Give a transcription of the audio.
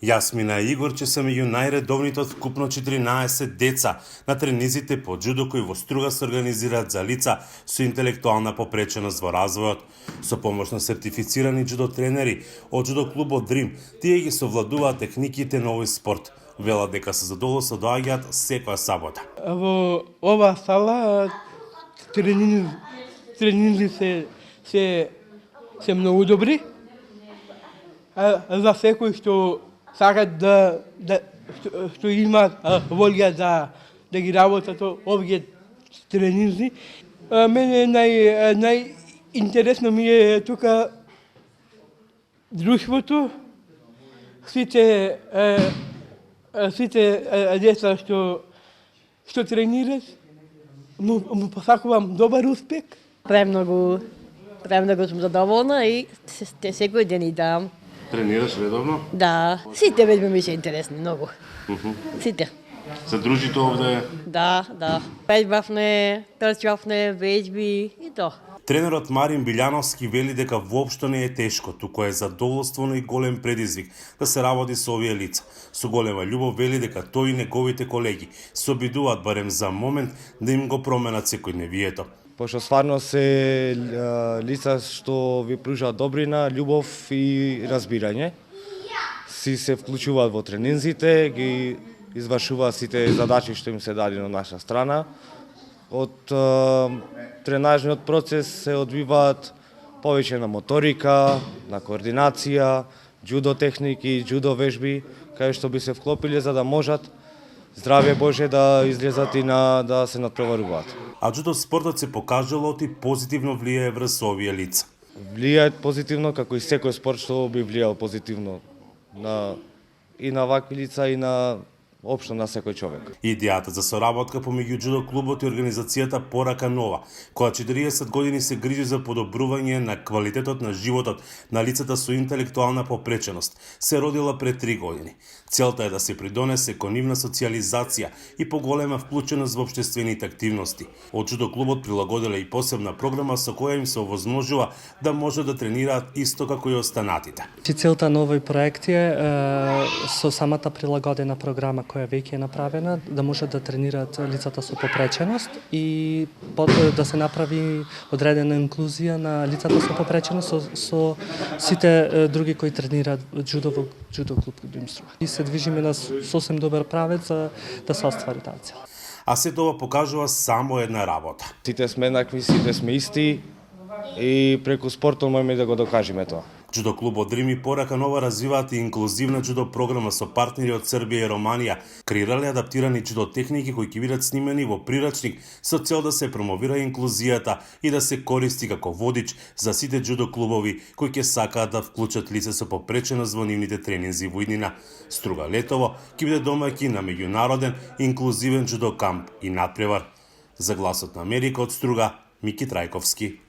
Јасмина и Игорче се меѓу најредовните од вкупно 14 деца на тренизите по џудо кои во Струга се организираат за лица со интелектуална попреченост во развојот. Со помош на сертифицирани џудо тренери од џудо клубот Дрим, тие ги совладуваат техниките на овој спорт. Велат дека се задоволство доаѓаат секоја сабота. Во ова сала тренинзи се многу добри. За секој што сакат што имаат волја да ги работат овие тренинзи. Мене најинтересно ми е тука друштвото, сите деца што тренират. Му посакувам добар успех. Премногу сум задоволна и секој ден и дам. Тренираш редовно? Да, сите веќе ми се интересни многу. Сите. Се дружите овде? Да. Веžбавме, трчавме, веžби и то. Тренерот Марин Билјановски вели дека воопшто не е тешко, туку е задоволствено и голем предизвик да се работи со овие лица. Со голема љубов вели дека тој и неговите колеги се обидуваат барем за момент да им го променат секојдневието. Пошто стварно се лица што ви пружаат добрина, љубов и разбирање. Си се вклучуваат во тренинзите, ги извршуваат сите задачи што им се дадени од наша страна. Од тренажниот процес се одвиваат повеќе на моторика, на координација, џудо техники, џудо вежби, кај што би се вклопиле за да можат здравје Боже да излезат и да се надпреваруваат. А џудо спортот се покажало и позитивно влијае врз овие лица. Влијаат позитивно, како и секој спорт што би влијал позитивно и на вакви лица и на општо на секој човек. Идејата за соработка помеѓу џудо клубот и организацијата Порака Нова, која 40 години се грижи за подобрување на квалитетот на животот на лицата со интелектуална попреченост, се родила пред 3 години. Целта е да се придонесе кон нивна социјализација и поголема вклученост во општествените активности. Од џудо клубот прилагодила и посебна програма со која им се овозможува да може да тренираат исто како и останатите. Целта на овој проект е со самата прилагодена програма која веќе е направена, да може да тренираат лицата со попреченост и да се направи одредена инклузија на лицата со попреченост со сите други кои тренираат џудо во џудо клуб Дрим Струга. И се движиме на сосем добар правец за да се оствари таа цел. А се тоа покажува само една работа. Сите сме еднакви, сите сме исти и преку спортот можеме да го докажеме тоа. Џудо клубот Дрим и Порака Нова развиваат и инклузивна џудо програма со партнери од Србија и Романија, креирале адаптирани џудо техники кои ќе бидат снимени во прирачник со цел да се промовира инклузијата и да се користи како водич за сите џудо клубови кои ќе сакаат да вклучат лица со попреченост во нивните тренинзи во иднина. Струга летово ќе биде домаќин на меѓународен инклузивен џудо камп и надпревар. За Гласот на Америка од Струга, Мики Трајковски.